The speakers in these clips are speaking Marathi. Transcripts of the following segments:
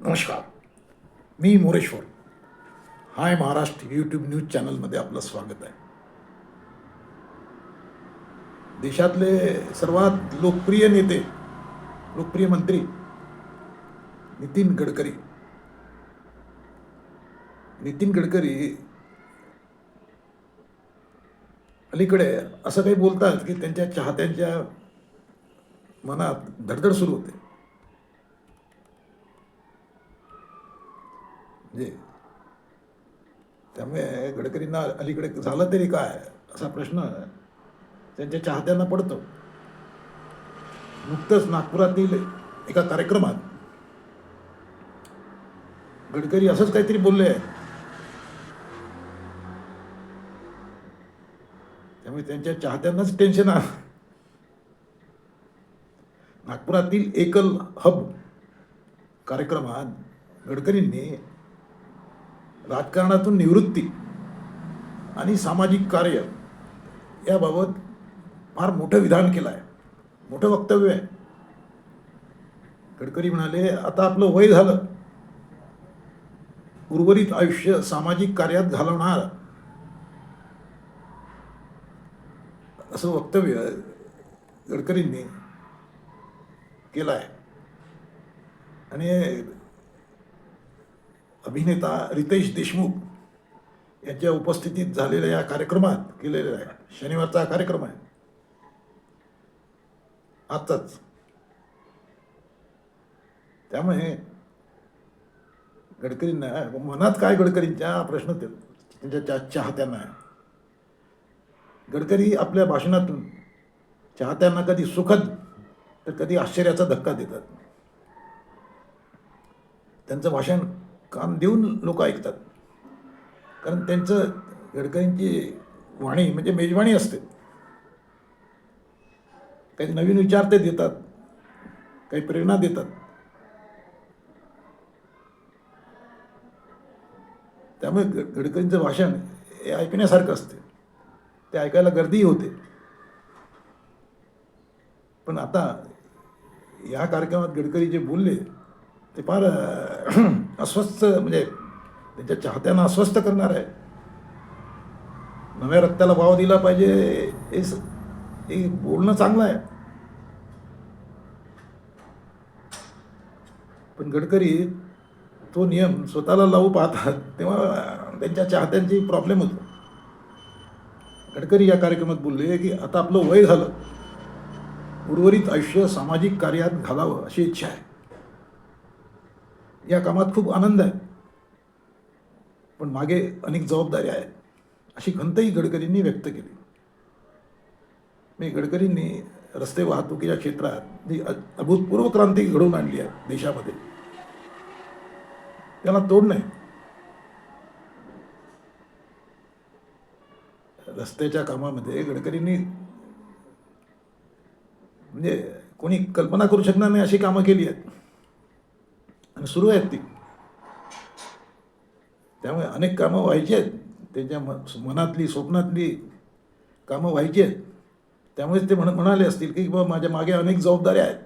नमस्कार, मी मोरेश्वर. हाय महाराष्ट्र यूट्यूब न्यूज चॅनलमध्ये आपलं स्वागत आहे. देशातले सर्वात लोकप्रिय नेते, लोकप्रिय मंत्री नितीन गडकरी. नितीन गडकरी अलीकडे असं काही बोलतात की त्यांच्या चाहत्यांच्या मनात धडधड सुरू होते. म्हणजे त्यामुळे गडकरींना अलीकडे झालं तरी काय असा प्रश्न त्यांच्या चाहत्यांना पडतो. नुकतंच नागपुरातील एका कार्यक्रमात गडकरी असंच काहीतरी बोलले आहे. त्यामुळे त्यांच्या चाहत्यांनाच टेन्शन आहे. नागपुरातील एकल हब कार्यक्रमात गडकरींनी राजकारणातून निवृत्ती आणि सामाजिक कार्य याबाबत फार मोठं विधान केलं आहे, मोठं वक्तव्य आहे. गडकरी म्हणाले, आता आपलं वय झालं, उर्वरित आयुष्य सामाजिक कार्यात घालवणार, असं वक्तव्य गडकरींनी केलं आहे. आणि अभिनेता रितेश देशमुख यांच्या उपस्थितीत झालेल्या या कार्यक्रमात केलेला आहे. शनिवारचा कार्यक्रम आहे, आत्ताच. त्यामुळे गडकरींना मनात काय, गडकरींच्या प्रश्न त्यांच्या चाहत्यांना आहे. गडकरी आपल्या भाषणातून चाहत्यांना कधी सुखद तर कधी आश्चर्याचा धक्का देतात. त्यांचं भाषण कान देऊन लोक ऐकतात, कारण त्यांचं गडकरींची वाणी म्हणजे मेजवानी असते. काही नवीन विचार ते देतात, काही प्रेरणा देतात. त्यामुळे गडकरींचं भाषण हे ऐकण्यासारखं असते, ते ऐकायला गर्दीही होते. पण आता या कार्यक्रमात गडकरी जे बोलले ते फार अस्वस्थ, म्हणजे त्यांच्या चाहत्यांना अस्वस्थ करणार आहे. नव्या रक्ताला भाव दिला पाहिजे हे बोलणं चांगलं आहे, पण गडकरी तो नियम स्वतःला लावू पाहतात, तेव्हा त्यांच्या चाहत्यांची प्रॉब्लेम होतो. गडकरी या कार्यक्रमात बोलले की आता आपलं वय झालं, उर्वरित आयुष्य सामाजिक कार्यात घालावं अशी इच्छा आहे. या कामात खूप आनंद आहे, पण मागे अनेक जबाबदाऱ्या आहेत, अशी खंतही गडकरींनी व्यक्त केली. गडकरींनी रस्ते वाहतुकीच्या क्षेत्रात जी अभूतपूर्व क्रांती घडवून आणली आहे देशामध्ये, त्याला तोड नाही. रस्त्याच्या कामामध्ये गडकरींनी म्हणजे कोणी कल्पना करू शकणार नाही अशी कामं केली आहेत आणि सुरू आहेत ती. त्यामुळे अनेक कामं व्हायची आहेत, त्यांच्या मनातली स्वप्नातली कामं व्हायची आहेत. त्यामुळेच ते म्हणाले असतील की बाबा माझ्या मागे अनेक जबाबदाऱ्या आहेत,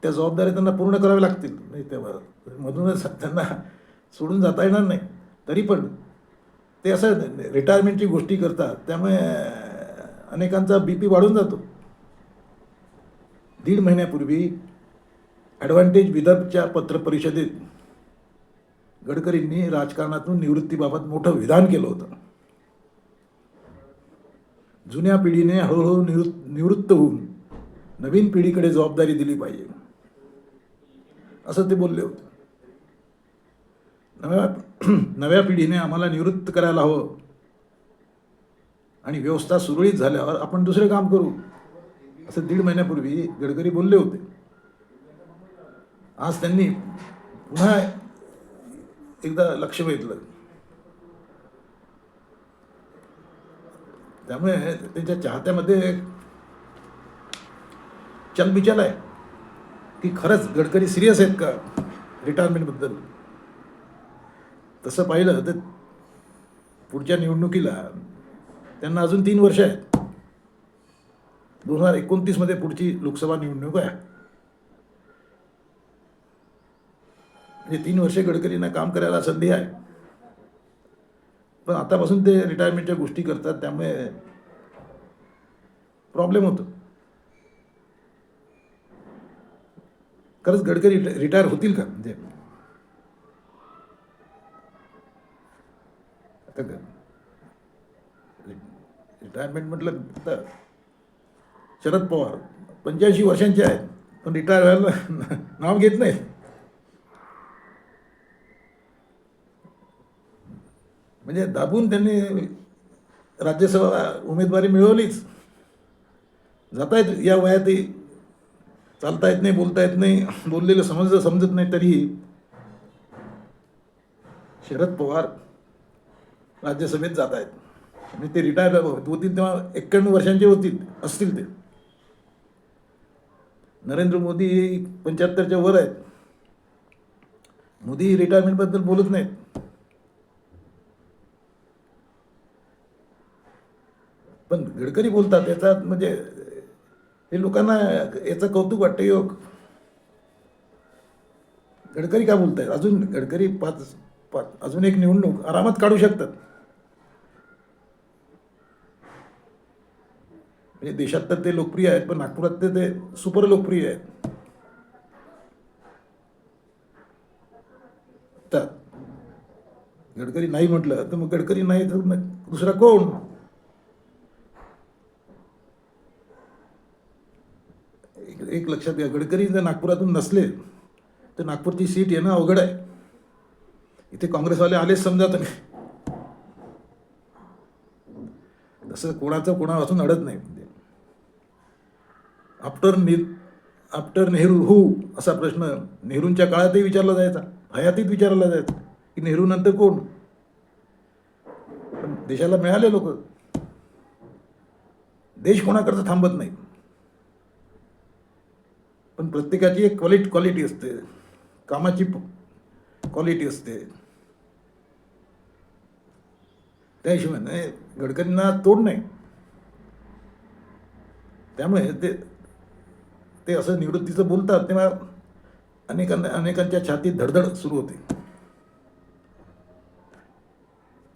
त्या जबाबदाऱ्या त्यांना पूर्ण कराव्या लागतील. नाही तेव्हा मधूनच त्यांना सोडून जाता येणार नाही. तरी पण ते असं रिटायरमेंटची गोष्टी करतात, त्यामुळे अनेकांचा BP वाढून जातो. 1.5 महिन्यापूर्वी ॲडव्हान्टेज विदर्भच्या पत्रपरिषदेत गडकरींनी राजकारणातून निवृत्तीबाबत मोठं विधान केलं होतं. जुन्या पिढीने हळूहळू निवृत्त होऊन नवीन पिढीकडे जबाबदारी दिली पाहिजे, असं ते बोलले होते. नव्या पिढीने आम्हाला निवृत्त करायला हवं आणि व्यवस्था सुरळीत झाल्यावर आपण दुसरे काम करू, असं 1.5 महिन्यापूर्वी गडकरी बोलले होते. आज त्यांनी पुन्हा एकदा लक्ष वेधलं. त्यामुळे त्यांच्या चाहत्यामध्ये चलबिचल आहे की खरंच गडकरी सिरियस आहेत का रिटायरमेंटबद्दल. तसं पाहिलं तर पुढच्या निवडणुकीला त्यांना अजून 3 वर्ष आहेत. 2029 मध्ये पुढची लोकसभा निवडणूक आहे. म्हणजे 3 वर्षे गडकरींना काम करायला संधी आहे, पण आतापासून ते रिटायरमेंटच्या गोष्टी करतात, त्यामुळे प्रॉब्लेम होतो. खरंच गडकरी रिटायर होतील का? म्हणजे आता रिटायरमेंट म्हटलं तर शरद पवार 85 वर्षांचे आहेत, पण रिटायर व्हायला नाव घेत नाहीत. म्हणजे दाबून त्यांनी राज्यसभा उमेदवारी मिळवलीच. जातायत या वयातही, चालता येत नाही, बोलता येत नाही, बोललेलं समजत नाही, तरीही शरद पवार राज्यसभेत जात आहेत. म्हणजे ते रिटायर होतील तेव्हा 91 वर्षांचे असतील ते. नरेंद्र मोदी 75च्या वर आहेत. मोदी रिटायरमेंटबद्दल बोलत नाहीत. पण गडकरी बोलतात, त्याचा म्हणजे हे लोकांना याचं कौतुक वाटतं. योग गडकरी का बोलतायत? अजून गडकरी अजून एक निवडणूक आरामात काढू शकतात. म्हणजे देशात तर ते लोकप्रिय आहेत, पण नागपुरात ते सुपर लोकप्रिय आहेत. तर गडकरी नाही म्हटलं तर मग गडकरी नाही तर मग दुसरा कोण? एक लक्षात घ्या, गडकरी जर नागपुरातून नसले तर नागपूरची सीट येणं अवघड आहे. इथे काँग्रेसवाले आलेच समजा तुम्ही, तसं कोणाचं कोणापासून अडत नाही. आफ्टर नेहरू हू असा प्रश्न नेहरूंच्या काळातही विचारला जायचा, हयातीत विचारला जायचा की नेहरू नंतर कोण? पण देशाला मिळाले लोक. देश कोणाकडचं थांबत नाही, पण प्रत्येकाची एक क्वालिटी असते, कामाची क्वालिटी असते. त्या हिशोबाने गडकरींना तोड नाही. त्यामुळे ते असं निवृत्तीचं बोलतात तेव्हा अनेकांच्या छातीत धडधड सुरू होते.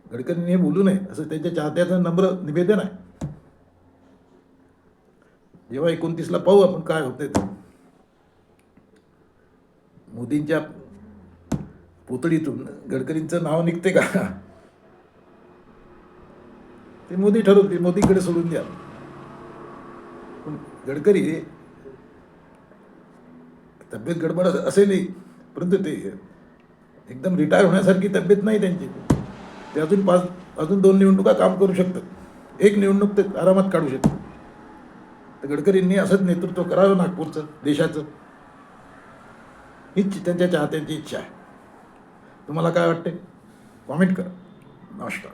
गडकरींनी हे बोलू नये असं त्यांच्या चाहत्याचं नम्र निवेदन आहे. जेव्हा 29ला पाहू आपण काय होते. मोदींच्या पुतळीतून गडकरींचं नाव निघते का ते मोदी ठरवतील, मोदीकडे सोडून द्या. पण गडकरी तब्येत गडबड असेलही, परंतु ते एकदम रिटायर होण्यासारखी तब्येत नाही त्यांची. ते अजून 2 निवडणुका काम करू शकतात. एक निवडणूक ते आरामात काढू शकतात. तर गडकरींनी असंच नेतृत्व करावं नागपूरचं, देशाचं. हीच त्यांच्या चाहत्यांची इच्छा आहे. तुम्हाला काय वाटते? कॉमेंट करा. नमस्कार.